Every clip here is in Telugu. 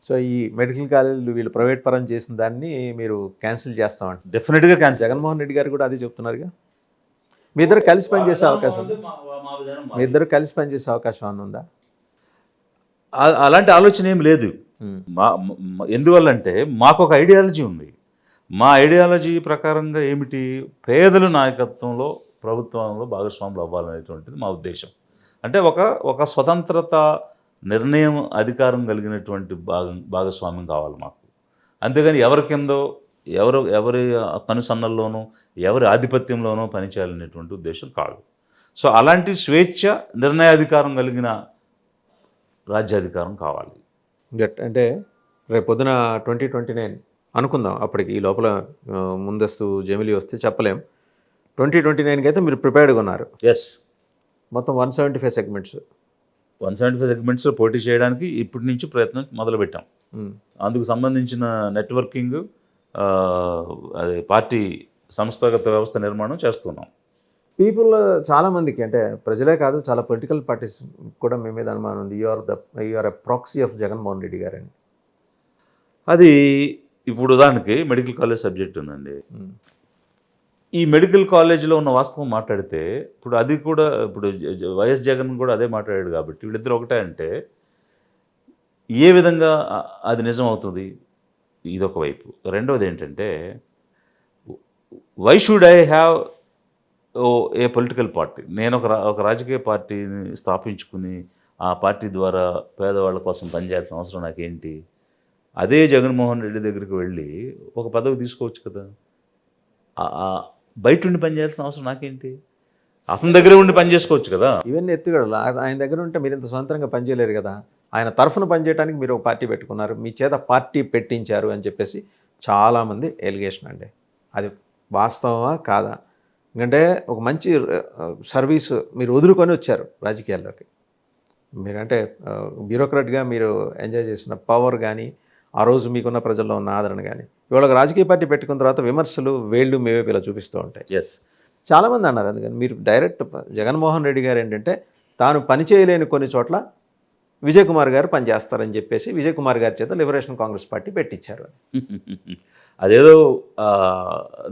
సో ఈ మెడికల్ కాలేజీలు వీళ్ళు ప్రైవేట్ పరం చేసిన దాన్ని మీరు క్యాన్సిల్ చేస్తామంట. డెఫినెట్గా క్యాన్సిల్. జగన్మోహన్ రెడ్డి గారు కూడా అది చెప్తున్నారుగా. మీ ఇద్దరు కలిసి పనిచేసే అవకాశం ఉంది. మీ ఇద్దరు కలిసి పనిచేసే అవకాశం అన్న ఉందా? అలాంటి ఆలోచన ఏం లేదు. ఎందువల్లంటే మాకు ఒక ఐడియాలజీ ఉంది. మా ఐడియాలజీ ప్రకారంగా ఏమిటి, పేదల నాయకత్వంలో ప్రభుత్వంలో భాగస్వాములు అవ్వాలనేటువంటిది మా ఉద్దేశం. అంటే ఒక స్వతంత్రత, నిర్ణయం, అధికారం కలిగినటువంటి భాగస్వామ్యం కావాలి మాకు. అంతేగాని ఎవరి కిందో ఎవరి కనుసన్నల్లోనూ ఎవరి ఆధిపత్యంలోనూ పనిచేయాలనేటువంటి ఉద్దేశం కాదు. సో అలాంటి స్వేచ్ఛ, నిర్ణయాధికారం కలిగిన రాజ్యాధికారం కావాలి. అంటే రేపు పొద్దున 2029 అనుకుందాం. అప్పటికి ఈ లోపల ముందస్తు జమిలీ వస్తే చెప్పలేం. 2029కి అయితే మీరు ప్రిపేర్డ్గా ఉన్నారు. ఎస్. మొత్తం 175 సెగ్మెంట్స్ 175 సెగ్మెంట్స్లో పోటీ చేయడానికి ఇప్పటి నుంచి ప్రయత్నం మొదలుపెట్టాం. అందుకు సంబంధించిన నెట్వర్కింగ్, అదే పార్టీ సంస్థాగత వ్యవస్థ నిర్మాణం చేస్తున్నాం. పీపుల్ చాలామందికి, అంటే ప్రజలే కాదు, చాలా పొలిటికల్ పార్టీస్ కూడా మీ మీద అనుమానం ఉంది. You are a proxy of Jaganmohan Reddy గారని. అది ఇప్పుడు ఉదాహరణకి మెడికల్ కాలేజ్ సబ్జెక్ట్ ఉందండి. ఈ మెడికల్ కాలేజీలో ఉన్న వాస్తవం మాట్లాడితే ఇప్పుడు అది కూడా ఇప్పుడు వైఎస్ జగన్ కూడా అదే మాట్లాడాడు. కాబట్టి వీళ్ళిద్దరు ఒకటే అంటే ఏ విధంగా అది నిజం అవుతుంది? ఇదొక వైపు. రెండవది ఏంటంటే, why should I have a political party? నేను ఒక రాజకీయ పార్టీని స్థాపించుకుని ఆ పార్టీ ద్వారా పేదవాళ్ళ కోసం పనిచేయాల్సిన అవసరం నాకేంటి? అదే జగన్మోహన్ రెడ్డి దగ్గరికి వెళ్ళి ఒక పదవి తీసుకోవచ్చు కదా. బయట ఉండి పనిచేయాల్సిన అవసరం నాకేంటి? అతని దగ్గరే ఉండి పని చేసుకోవచ్చు కదా. ఇవన్నీ ఎత్తుగడలు. ఆయన దగ్గర ఉంటే మీరు ఇంత స్వతంత్రంగా పనిచేయలేరు కదా. ఆయన తరఫున పనిచేయడానికి మీరు ఒక పార్టీ పెట్టుకున్నారు, మీ చేత పార్టీ పెట్టించారు అని చెప్పేసి చాలామంది ఎలిగేషన్ అండి. అది వాస్తవమా కాదా? ఎందుకంటే ఒక మంచి సర్వీస్ మీరు వదులుకొని వచ్చారు రాజకీయాల్లోకి. మీరంటే బ్యూరోక్రాట్గా మీరు ఎంజాయ్ చేసిన పవర్ కానీ, ఆ రోజు మీకున్న ప్రజల్లో ఉన్న ఆదరణ కానీ, ఇవాళ రాజకీయ పార్టీ పెట్టుకున్న తర్వాత విమర్శలు వేళ్ళు మేవే ఇలా చూపిస్తూ ఉంటాయి. ఎస్. చాలామంది అన్నారు. అందుకని మీరు డైరెక్ట్ జగన్మోహన్ రెడ్డి గారు ఏంటంటే తాను పని చేయలేని కొన్ని చోట్ల విజయ్ కుమార్ గారు పనిచేస్తారని చెప్పేసి విజయ్ కుమార్ గారి చేత లిబరేషన్ కాంగ్రెస్ పార్టీ పెట్టించారు. అదేదో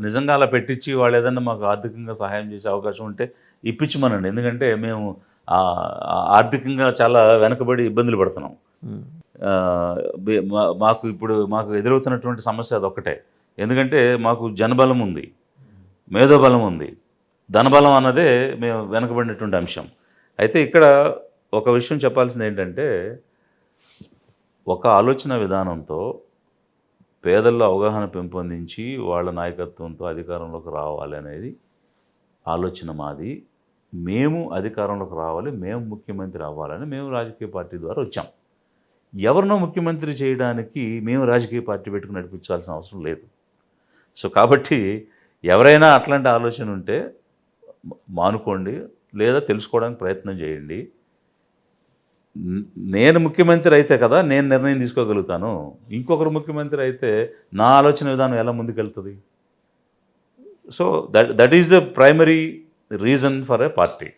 నిజంగా అలా పెట్టించి వాళ్ళు ఏదన్నా మాకు ఆర్థికంగా సహాయం చేసే అవకాశం ఉంటే ఇప్పించమనండి. ఎందుకంటే మేము ఆర్థికంగా చాలా వెనకబడి ఇబ్బందులు పడుతున్నాం. మాకు ఎదురవుతున్నటువంటి సమస్య అదొక్కటే. ఎందుకంటే మాకు జనబలం ఉంది, మేధోబలం ఉంది, ధనబలం అన్నదే మేము వెనకబడినటువంటి అంశం. అయితే ఇక్కడ ఒక విషయం చెప్పాల్సింది ఏంటంటే, ఒక ఆలోచన విధానంతో పేదల్లో అవగాహన పెంపొందించి వాళ్ళ నాయకత్వంతో అధికారంలోకి రావాలి అనేది ఆలోచన మాది. మేము అధికారంలోకి రావాలి, మేము ముఖ్యమంత్రి అవ్వాలని మేము రాజకీయ పార్టీ ద్వారా వచ్చాం. ఎవరినో ముఖ్యమంత్రి చేయడానికి మేము రాజకీయ పార్టీ పెట్టుకుని నడిపించాల్సిన అవసరం లేదు. సో కాబట్టి ఎవరైనా అట్లాంటి ఆలోచన ఉంటే మానుకోండి, లేదా తెలుసుకోవడానికి ప్రయత్నం చేయండి. నేను ముఖ్యమంత్రి అయితే కదా నేను నిర్ణయం తీసుకోగలుగుతాను. ఇంకొకరు ముఖ్యమంత్రి అయితే నా ఆలోచన విధానం ఎలా ముందుకెళ్తుంది? So that is the primary reason for a party.